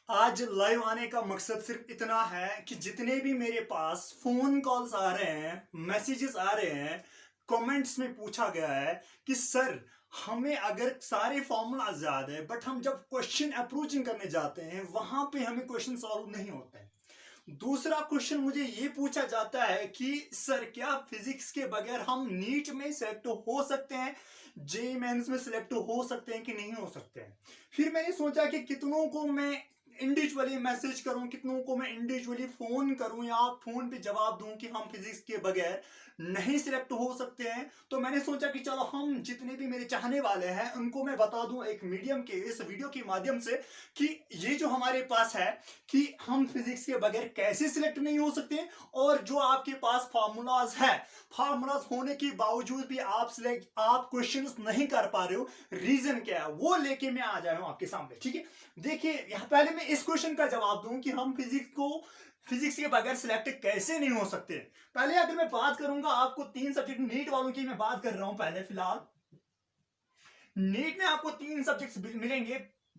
आज लाइव आने का मकसद सिर्फ इतना है कि जितने भी मेरे पास फोन कॉल्स आ रहे हैं, मैसेजेस आ रहे हैं, कमेंट्स में पूछा गया है कि सर हमें अगर सारे फॉर्मूलाज याद है बट हम जब क्वेश्चन अप्रोचिंग करने जाते हैं वहां पे हमें क्वेश्चन सॉल्व नहीं होते हैं। दूसरा क्वेश्चन मुझे ये पूछा जाता है कि सर क्या फिजिक्स के बगैर हम नीट में सिलेक्ट हो सकते हैं, जेईई मेंस में सिलेक्ट हो सकते हैं कि नहीं हो सकते हैं। फिर मैंने सोचा कि कितनों को मैं इंडिविजुअली मैसेज करूं, कितनों को मैं इंडिविजुअली फोन करूं या फोन पे जवाब दूं कि हम फिजिक्स के बगैर नहीं सिलेक्ट हो सकते हैं। तो मैंने सोचा कि चलो हम जितने भी मेरे चाहने वाले हैं उनको मैं बता दूं एक मीडियम के इस वीडियो के माध्यम से कि ये जो हमारे पास है कि हम फिजिक्स के बगैर कैसे सिलेक्ट नहीं हो सकते, और जो आपके पास फार्मूलाज है, फार्मूलाज होने के बावजूद भी आप क्वेश्चंस नहीं कर पा रहे हो, रीजन क्या है वो लेके मैं आ जाया हूं आपके सामने। ठीक है, देखिए यहां पहले मैं इस क्वेश्चन का जवाब दूं कि हम फिजिक्स के बगैर सिलेक्ट कैसे नहीं हो सकते। पहले अगर मैं बात करूंगा आपको तीन सब्जेक्ट नीट वालों की मैं बात कर रहा हूं। पहले फिलहाल नीट में आपको तीन सब्जेक्ट्स मिलेंगे,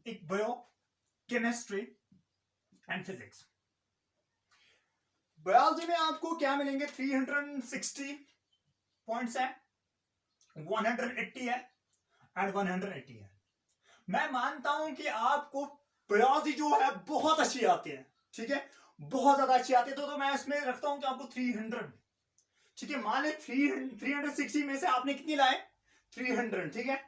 एक bio, chemistry and physics. Biology में आपको क्या मिलेंगे, 360 पॉइंट्स है, 180 है एंड 180 है। मैं मानता हूं कि आपको बायोलॉजी जो है बहुत अच्छी आती है, ठीक है, बहुत ज्यादा अच्छी आती है, तो मैं इसमें रखता हूं कि आपको 300, ठीक है, मान ले 360 में से आपने कितनी लाए, 300, ठीक है।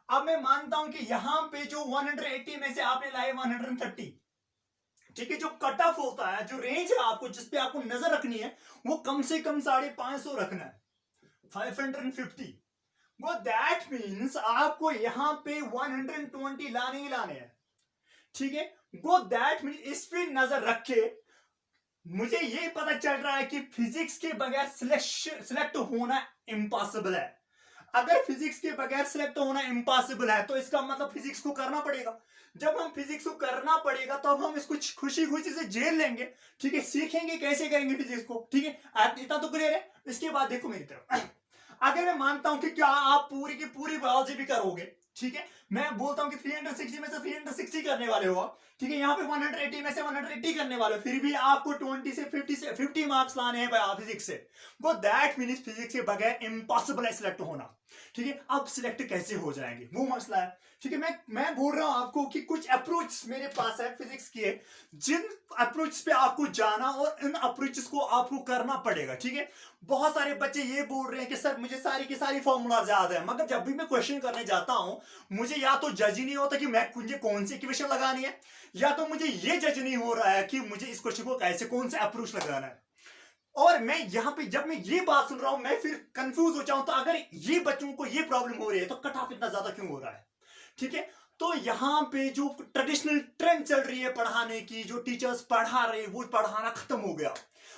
अब मैं मानता हूं कि यहां पे जो 180 में से आपने लाए 130, ठीक है, जो कट ऑफ होता है, जो रेंज है आपको जिसपे आपको नजर रखनी है वो कम से कम 550 रखना है, 550। वो दैट मीन्स आपको यहां पे 120 लाने ही लाने हैं, ठीक है। वो दैट मीन्स इस पे नजर रख के मुझे ये पता चल रहा है कि फिजिक्स के बगैर सिलेक्ट होना इम्पॉसिबल है। अगर फिजिक्स के बगैर सिलेक्ट होना इम्पॉसिबल है तो इसका मतलब फिजिक्स को करना पड़ेगा। जब हम फिजिक्स को करना पड़ेगा तब हम इसको खुशी खुशी से झेल लेंगे, ठीक है, सीखेंगे कैसे करेंगे फिजिक्स को, ठीक है, इतना तो क्लियर है। इसके बाद देखो मेरी तरफ, अगर मैं मानता हूं कि क्या आप पूरी की पूरी बायोलॉजी भी करोगे, ठीक है, मैं बोलता हूं कि 360 में से 360 करने वाले हो आप, ठीक है, यहां पे 180 में से 180 करने वाले हो, फिर भी आपको 20 से 50 मार्क्स लाने हैं फिजिक्स से, वो दैट मीन्स फिजिक्स के बगैर इम्पॉसिबल है सिलेक्ट होना, ठीक है। अब सिलेक्ट कैसे हो जाएंगे वो मसला है, ठीक है। मैं बोल रहा हूं आपको कि कुछ अप्रोच मेरे पास है फिजिक्स के, जिन अप्रोच पे आपको जाना और इन अप्रोचेस को आपको करना पड़ेगा, ठीक है। बहुत सारे बच्चे ये बोल रहे हैं कि सर मुझे सारी की सारी फॉर्मूलाज याद है, मगर जब भी मैं क्वेश्चन करने जाता हूं मुझे या तो जज ही नहीं होता कि मुझे कौन सी इक्वेशन लगानी है, या तो मुझे ये जज नहीं हो रहा है कि मुझे इस क्वेश्चन को कैसे कौन से अप्रोच लगाना है। और मैं यहां पे जब मैं ये बात सुन रहा हूं मैं फिर कंफ्यूज हो जाऊं, तो अगर ये बच्चों को ये प्रॉब्लम हो रही है तो कट ऑफ इतना ज्यादा क्यों हो रहा है, ठीक है। तो यहां पे जो ट्रेडिशनल ट्रेंड चल रही है पढ़ाने की, जो टीचर्स पढ़ा रहे वो पढ़ाना खत्म हो गया।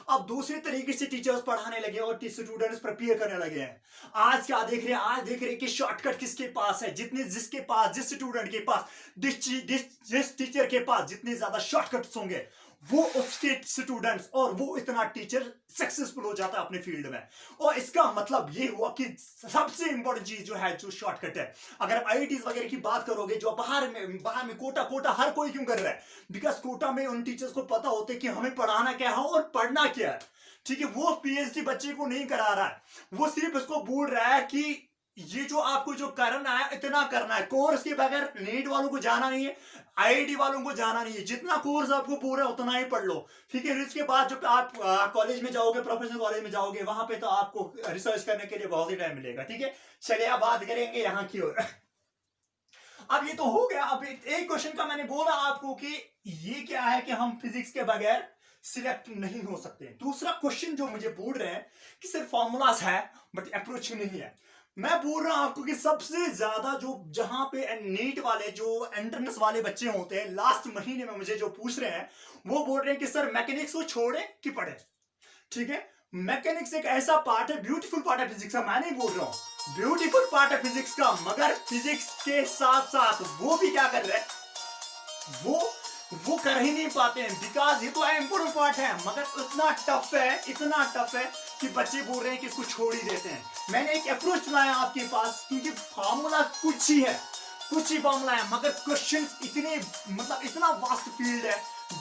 अब दूसरे तरीके से टीचर्स पढ़ाने लगे और स्टूडेंट्स प्रिपेयर करने लगे हैं। आज क्या देख रहे हैं, आज देख रहे हैं कि शॉर्टकट किसके पास है, जिसके पास, जिस स्टूडेंट के पास, जिस टीचर के पास जितने ज्यादा शॉर्टकट्स होंगे वो उसके स्टूडेंट्स और वो इतना टीचर सक्सेसफुल हो जाता है अपने फील्ड में। और इसका मतलब ये हुआ कि सबसे इंपॉर्टेंट चीज जो है, जो शॉर्टकट है, अगर आप आईआईटीज वगैरह की बात करोगे जो बाहर में कोटा हर कोई क्यों कर रहा है, बिकॉज कोटा में उन टीचर्स को पता होता है कि हमें पढ़ाना क्या है और पढ़ना क्या है, ठीक है। वो पीएचडी बच्चे को नहीं करा रहा है, वो सिर्फ उसको बोल रहा है कि ये जो आपको जो करना है इतना करना है, कोर्स के बगैर नीट वालों को जाना नहीं है, आईआईटी वालों को जाना नहीं है, जितना कोर्स आपको पूरा उतना ही पढ़ लो, ठीक है। इसके बाद जब आप कॉलेज में जाओगे, प्रोफेशनल कॉलेज में जाओगे, वहां पे तो आपको रिसर्च करने के लिए बहुत ही टाइम मिलेगा, ठीक है। चलिए अब बात करेंगे यहाँ की ओर। अब ये तो हो गया। अब एक क्वेश्चन का मैंने बोला आपको कि ये क्या है कि हम फिजिक्स के बगैर सिलेक्ट नहीं हो सकते। दूसरा क्वेश्चन जो मुझे बोल रहे हैं कि सिर्फ फॉर्मूलाज है बट अप्रोच नहीं है। मैं बोल रहा हूं आपको कि सबसे ज्यादा जो जहां पे नीट वाले जो एंट्रेंस वाले बच्चे होते हैं लास्ट महीने में मुझे जो पूछ रहे हैं वो बोल रहे हैं कि सर मैकेनिक्स को छोड़े कि पढ़े, ठीक है। मैकेनिक्स एक ऐसा पार्ट है, ब्यूटीफुल पार्ट है फिजिक्स का, मैं नहीं बोल रहा हूं, ब्यूटीफुल पार्ट है फिजिक्स का, मगर फिजिक्स के साथ साथ वो भी क्या कर रहे हैं, वो कर ही नहीं पाते हैं, बिकॉज ये तो इंपोर्टेंट पार्ट है मगर इतना टफ है कि बच्चे बोल रहे हैं कि इसको छोड़ ही देते हैं। मैंने एक अप्रोच लाया आपके पास क्योंकि फार्मूला कुछ ही है, कुछ ही फॉर्मूला है, मगर क्वेश्चंस इतने मतलब इतना वास्ट फील्ड है,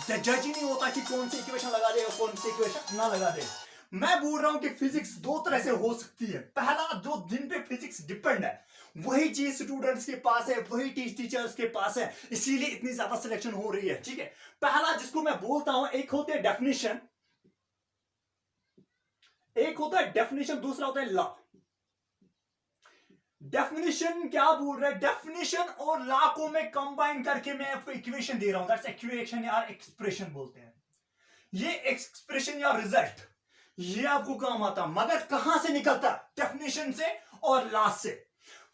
जज ही नहीं होता कि कौन सी इक्वेशन लगा दे और कौन सी इक्वेशन ना लगा दे। मैं बोल रहा हूं कि फिजिक्स दो तरह से हो सकती है। पहला, जो जिन पे फिजिक्स डिपेंड है वही चीज स्टूडेंट्स के पास है, वही टीचर्स के पास है, इसीलिए इतनी ज्यादा सिलेक्शन हो रही है। ठीक है, पहला जिसको मैं बोलता हूं, एक होते हैं डेफिनेशन, एक होता है डेफिनेशन, दूसरा होता है लॉ। डेफिनेशन क्या बोल रहा है, डेफिनेशन और लॉ को मैं कंबाइन करके मैं आपको इक्वेशन दे रहा हूं, दैट्स इक्वेशन या एक्सप्रेशन बोलते हैं। ये एक्सप्रेशन या रिजल्ट ये आपको काम आता, मगर कहां से निकलता, डेफिनेशन से और लॉ से।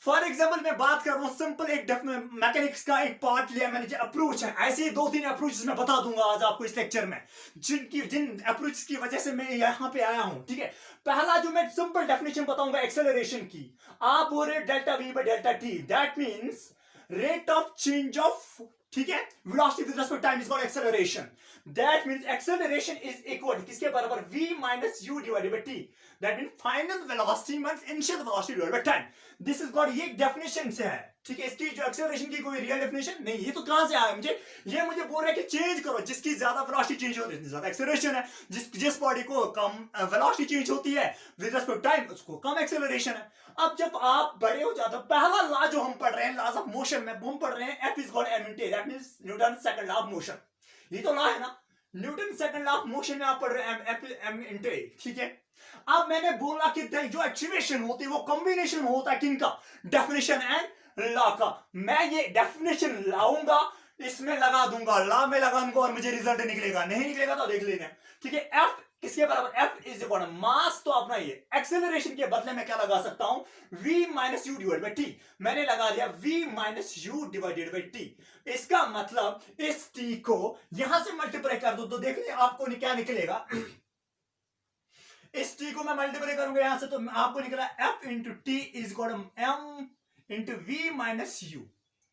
फॉर एग्जाम्पल मैं बात कर रहा हूं सिंपल एक मैकेनिक्स का एक पार्ट लिया मैंने, जो अप्रोच है, ऐसे ही 2-3 अप्रोचेस मैं बता दूंगा आज आपको इस लेक्चर में, जिन अप्रोचेस की वजह से मैं यहां पे आया हूं। ठीक है, पहला जो मैं सिंपल डेफिनेशन बताऊंगा एक्सेलरेशन की, आप बोल रहे delta we by delta T, that means rate of change of, ठीक है, velocity with respect time is called acceleration. That means acceleration is equal किसके बराबर, v minus u divided by t। That means final velocity minus initial velocity divided by time. This is called, ये definition से है। ठीक है, इसकी जो acceleration की कोई रियल डेफिनेशन नहीं, ये तो कहां से आया मुझे, ये मुझे बोल रहा है कि चेंज करो, जिसकी ज्यादा वेलोसिटी चेंज होती है ज्यादा एक्सेलरेशन है, जिस बॉडी को कम वेलोसिटी चेंज होती है विद रिस्पेक्ट टाइम उसको कम एक्सेलरेशन है। अब जब आप बड़े हो जाते हो, पहला लॉ जो हम पढ़ रहे हैं, लॉज ऑफ मोशन में हम पढ़ रहे हैं, F is called m into a, that means Newton second law of motion. ये तो लॉ है ना, Newton second law of motion में आप पढ़ रहे हैं m into a। ठीक है, अब मैंने बोला कि जो एक्टिवेशन होती है वो कॉम्बिनेशन होता है किनका, डेफिनेशन एंड लॉ का। मैं ये डेफिनेशन लाऊंगा, इसमें लगा दूंगा, लॉ में लगा दूंगा और मुझे रिजल्ट निकलेगा, नहीं निकलेगा तो देख लेना। ठीक है, F किसके बराबर, F इज इक्वल मास, तो अपना ये एक्सेलरेशन के बदले में क्या लगा सकता हूं, v minus you divide by T. मैंने लगा दिया v minus you divided by T. इसका मतलब इस t को यहां से मल्टीप्लाई कर दो तो देख ले आपको क्या निकलेगा। इस t को मैं मल्टीप्लाई करूंगा यहां से तो आपको निकला f into t is equal m into v minus u.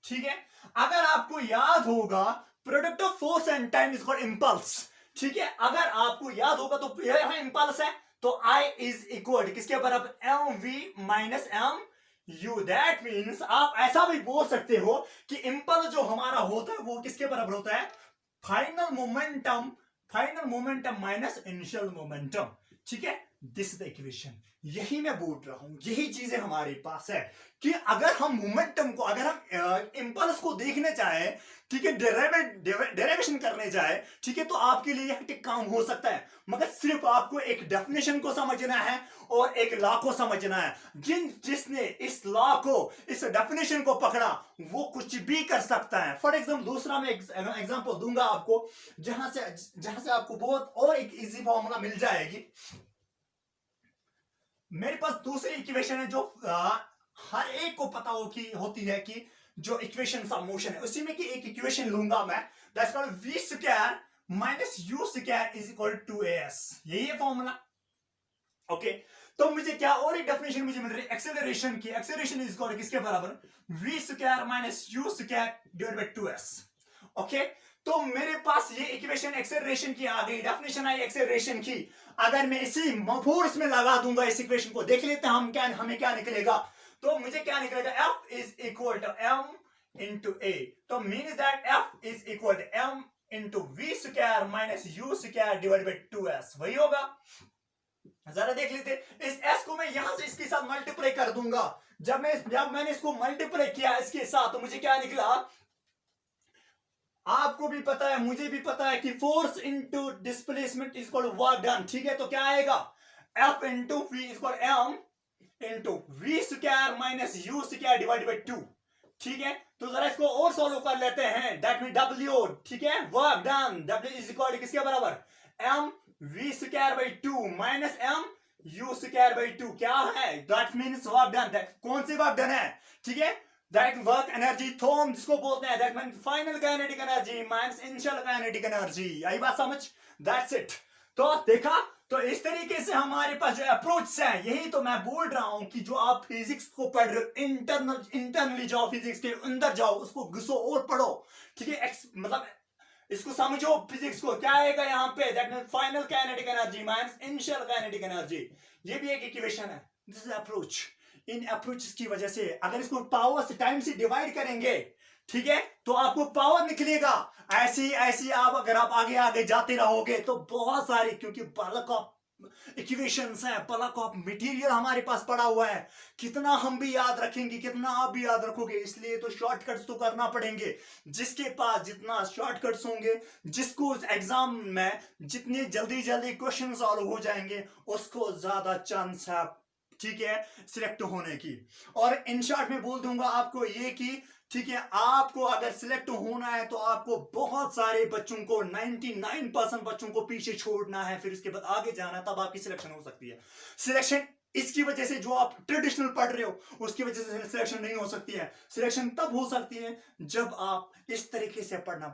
ठीक है, अगर आपको याद होगा product of force and time is called impulse. ठीक है, अगर आपको याद होगा तो यहां इंपल्स है तो I इज इक्वल किसके बराबर, m v minus m u. That means आप ऐसा भी बोल सकते हो कि इंपल्स जो हमारा होता है वो किसके बराबर होता है, final momentum minus initial momentum. ठीक है, दिस इज द इक्वेशन। यही मैं बोल रहा हूं, यही चीजें हमारे पास है कि अगर हम मोमेंटम को, अगर हम इंपल्स को देखने चाहे, ठीक है, डेरिवेशन करने जाए, ठीक है, तो आपके लिए हेक्टिक काम हो सकता है, मगर सिर्फ आपको एक डेफिनेशन को समझना है और एक लॉ को समझना है। जिसने इस लॉ को, इस डेफिनेशन को पकड़ा वो कुछ भी कर सकता है। फॉर एग्जाम्पल दूसरा मैं एग्जाम्पल दूंगा आपको, जहां से आपको बहुत और एक इजी फॉर्मूला मिल जाएगी। मेरे पास दूसरी इक्वेशन है जो हर एक को पता हो कि होती है, कि जो इक्वेशन ऑफ मोशन है उसी में की एक इक्वेशन लूंगा मैं, that's called v square minus u square is equal to as। यही है फॉर्मूला। ओके, तो मुझे क्या और एक डेफिनेशन मुझे मिल रही है एक्सेलरेशन की, एक्सेलरेशन इज इक्वल किसके बराबर, v square minus u square divided by 2s। Okay, तो मेरे पास ये इक्वेशन एक्सेलरेशन की आ गई, डेफिनेशन आई एक्सेलरेशन की। अगर मैं इसी फोर्स में लगा दूंगा इस इक्वेशन को, देख लेते हैं हमें क्या निकलेगा। तो मुझे क्या निकलेगा, F is equal to m into a। तो means that F is equal to m into v square minus u square divided by 2s। वही होगा, जरा देख लेते। इस s को मैं यहां से इसके साथ मल्टीप्लाई कर दूंगा। जब मैंने इसको मल्टीप्लाई किया इसके साथ तो मुझे क्या निकला, आपको भी पता है मुझे भी पता है कि force into displacement is equal work done. ठीक है, तो क्या आएगा, F into v is equal m into v square minus u square divided by 2। ठीक है, तो जरा इसको और सॉल्व कर लेते हैं। दैट मीन W, ठीक है, work done, W is equal किसके बराबर, m v square by 2 minus m u square by 2। क्या है, दैट मीन्स वर्क डन। कौन सी वर्क डन है, ठीक है, दैट वर्क एनर्जी थॉम जिसको बोलते हैं, that mean final kinetic energy minus initial kinetic energy. आई बात समझ, दैट्स इट। तो देखा, तो इस तरीके से हमारे पास जो अप्रोच है, यही तो मैं बोल रहा हूं कि जो आप फिजिक्स को पढ़ रहे हो, इंटरनली जाओ, फिजिक्स के अंदर जाओ, उसको घुसो और पढ़ो। ठीक है, मतलब इसको समझो फिजिक्स को, क्या आएगा यहाँ पे, that means final kinetic energy minus initial kinetic energy. ये भी एक इक्वेशन है, this is approach. In approaches की वजह से अगर इसको पावर से टाइम से डिवाइड करेंगे, ठीक है, तो आपको पावर निकलेगा। ऐसी ऐसी आप अगर आप आगे आगे जाते रहोगे तो बहुत सारी, क्योंकि बल्क ऑफ इक्वेशंस है, बल्क ऑफ मटेरियल हमारे पास पड़ा हुआ है, कितना हम भी याद रखेंगे, कितना आप भी याद रखोगे, इसलिए तो शॉर्टकट्स तो करना पड़ेंगे। जिसके पास जितना शॉर्टकट्स होंगे, जिसको एग्जाम में जितनी जल्दी जल्दी क्वेश्चन सॉल्व हो जाएंगे, उसको ज्यादा चांस है, ठीक है, सिलेक्ट होने की। और इन शॉर्ट में बोल दूंगा आपको ये कि ठीक है, आपको अगर सिलेक्ट होना है तो आपको बहुत सारे बच्चों को 99% बच्चों को पीछे छोड़ना है, फिर उसके बाद आगे जाना, तब आपकी सिलेक्शन हो सकती है। सिलेक्शन इसकी वजह से जो आप ट्रेडिशनल पढ़ रहे हो उसकी वजह से सिलेक्शन नहीं हो सकती है। सिलेक्शन तब हो सकती है जब आप इस तरीके से पढ़ना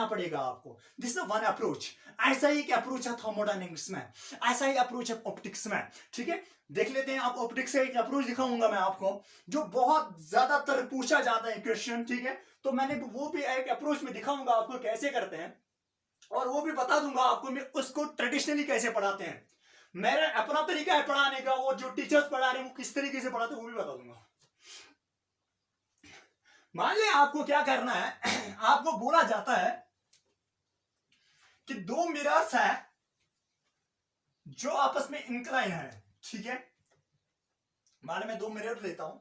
पड़ेगा आपको। This is one approach. ऐसा ही अप्रोच है थर्मोडायनेमिक्स में, ऐसा ही अप्रोच है ऑप्टिक्स में, ठीक है। देख लेते हैं, आप ऑप्टिक्स का एक अप्रोच दिखाऊंगा मैं आपको, जो बहुत ज्यादातर पूछा जाता है क्वेश्चन, ठीक है। तो मैंने वो भी एक अप्रोच में दिखाऊंगा आपको कैसे करते हैं, और वो भी बता दूंगा आपको मैं उसको ट्रेडिशनली कैसे पढ़ाते हैं। मेरा अपना तरीका है पढ़ाने का, और जो टीचर्स पढ़ा रहे हैं वो किस तरीके से पढ़ाते हैं वो भी बता दूंगा। मान लिया आपको क्या करना है, आपको बोला जाता है कि दो मिरर्स है जो आपस में इंक्लाइन है, ठीक है। मान मैं दो मिरर लेता हूं,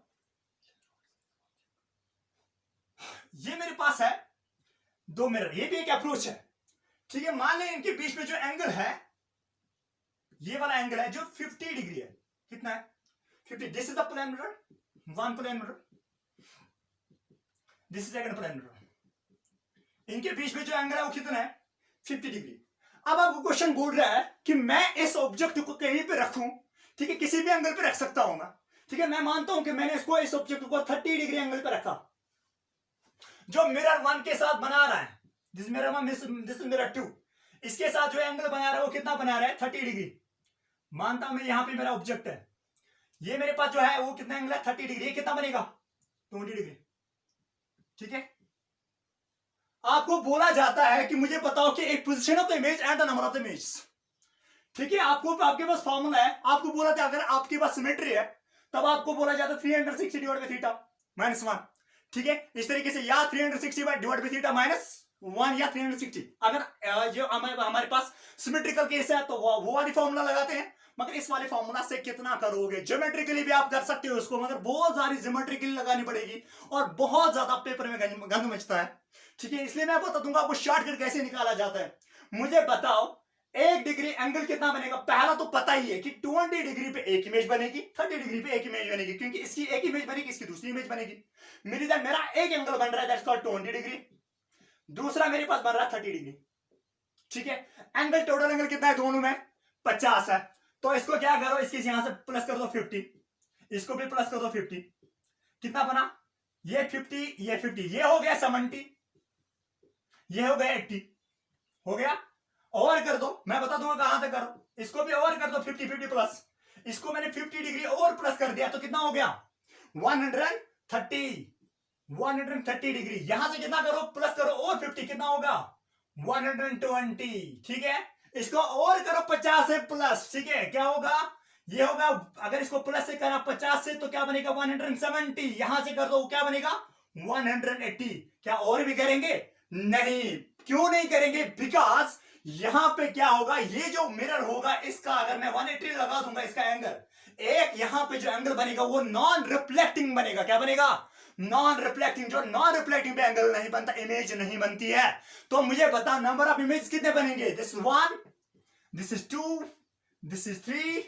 ये मेरे पास है दो मिरर, ये भी एक अप्रोच है, ठीक है। मान लें इनके बीच में जो एंगल है, ये वाला एंगल है जो 50 डिग्री है, कितना है 50। This is the plane mirror, one plane mirror, this is second plane mirror. इनके बीच में जो एंगल है वो कितना है 50 डिग्री। अब आपको क्वेश्चन बोल रहा है कि मैं इस ऑब्जेक्ट को कहीं पे रखूं, ठीक है, किसी भी एंगल पे रख सकता हूं मैं, ठीक है। मैं मानता हूं कि मैंने इसको इस ऑब्जेक्ट को 30 डिग्री एंगल पे रखा। जो मिरर वन के साथ बना रहा है, this mirror one, this mirror two, इसके साथ जो एंगल बना रहा है वो कितना बना रहा है 30 डिग्री। मानता हूं मैं यहां पे मेरा ऑब्जेक्ट है, ये मेरे पास जो है वो कितना एंगल है 30 डिग्री, कितना बनेगा 20 डिग्री, ठीक है। आपको बोला जाता है कि मुझे बताओ कि एक position of the image and the number of the image, ठीक है। आपके पास फॉर्मूला है, आपको बोला था अगर आपके पास सिमेट्री है तब आपको बोला जाता है 360 डिवाइड बाय थीटा माइनस 1, ठीक है। इस तरीके से या 360 डिवाइड बाय थीटा माइनस 1 या 360। अगर जो हमारे पास सिमेट्रिकल केस है तो वो वाली फॉर्मूला लगाते हैं, मगर इस वाले फॉर्मूला से कितना करोगे, ज्योमेट्रिकली भी आप कर सकते हो उसको, मगर बहुत सारी ज्योमेट्रिकली लगानी पड़ेगी और बहुत ज्यादा पेपर में गंद मचता है, ठीक है। इसलिए मैं बता दूंगा आपको शॉर्टकट कैसे निकाला जाता है। मुझे बताओ 1 डिग्री एंगल कितना बनेगा। पहला तो पता ही है कि 20 डिग्री पे एक इमेज बनेगी, 30 डिग्री पे एक इमेज बनेगी, क्योंकि इसकी एक इमेज बनेगी, इसकी दूसरी इमेज बनेगी। मेरा एक एंगल बन रहा है दैट्स कॉल्ड 20 डिग्री, दूसरा मेरे पास बन रहा है 30 डिग्री, ठीक है। एंगल टोटल एंगल कितना है दोनों में 50 है, तो इसको क्या करो, इसके यहां से प्लस कर दो 50, इसको भी प्लस कर दो 50, कितना बना ये 50, ये 50, ये हो गया 70, ये हो गया 80, हो गया। और कर दो, मैं बता दूंगा कहां तक करो, इसको भी और कर दो 50 50 प्लस, इसको मैंने 50 डिग्री और प्लस कर दिया तो कितना हो गया 130 डिग्री। यहां से कितना करो प्लस करो और 50, कितना होगा 120, ठीक है। इसको और करो 50 से प्लस, ठीक है, क्या होगा ये होगा, अगर इसको प्लस से करा 50 से तो क्या बनेगा 170, यहां से कर दो क्या बनेगा 180। क्या और भी करेंगे? नहीं। क्यों नहीं करेंगे? बिकॉज यहां पे क्या होगा, ये जो मिरर होगा इसका अगर मैं 180 लगा दूंगा इसका एंगल, एक यहां पे जो एंगल बनेगा वो नॉन रिफ्लेक्टिंग बनेगा। क्या बनेगा? Non reflecting. जो नॉन रिफ्लेक्टिंग पे एंगल नहीं बनता, इमेज नहीं बनती है। तो मुझे बता नंबर ऑफ इमेज कितने बनेंगे? This 1, this is 2, this is 3,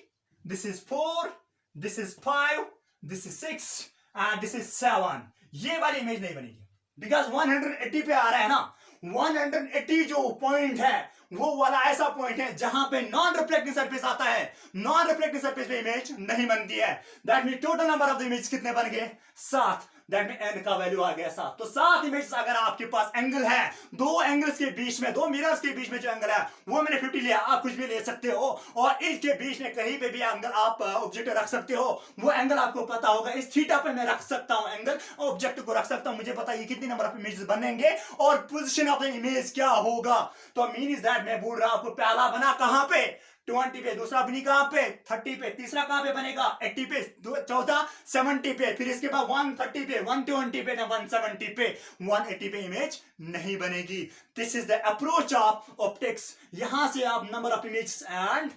this is 4, this is 5, this is 6 and this is 7। ये वाली इमेज नहीं बनेगी बिकॉज 180 पे आ रहा है ना। 180 जो पॉइंट है वो वाला ऐसा पॉइंट है जहां पे नॉन रिफ्लेक्टिंग सरफेस आता है, नॉन रिफ्लेक्टिंग सरफेस पे इमेज नहीं बनती है। That mean total number of the image कितने बन गए? 7। दैट मीन एन का वैल्यू आ गया 7। तो 7 इमेज अगर आपके पास एंगल है, दो एंगल्स के बीच में, दो मिरर्स के बीच में जो एंगल है वो मैंने 50 लिया, आप कुछ भी ले सकते हो, और इसके बीच में कहीं पे भी एंगल आप ऑब्जेक्ट रख सकते हो। वो एंगल आपको पता होगा, इस थीटा पे मैं रख सकता हूं एंगल, ऑब्जेक्ट को रख सकता हूं। मुझे पता है कितनी नंबर ऑफ इमेजेस बनेंगे और पोजीशन ऑफ द इमेज क्या होगा। तो मीन इज दैट मैं बोल रहा हूं आपको पहला बना कहां पे? 20 पे, दूसरा बनी कहां पे 30 पे, तीसरा कहां पे बनेगा 80 पे, चौथा 70 पे, फिर इसके बाद 130 पे, 120 पे ना 170 पे, 180 पे इमेज नहीं बनेगी। This is the approach of optics. यहां से आप number of image and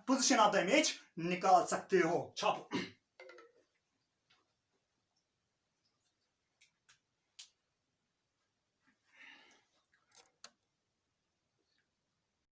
position of the image निकाल सकते हो। छापो।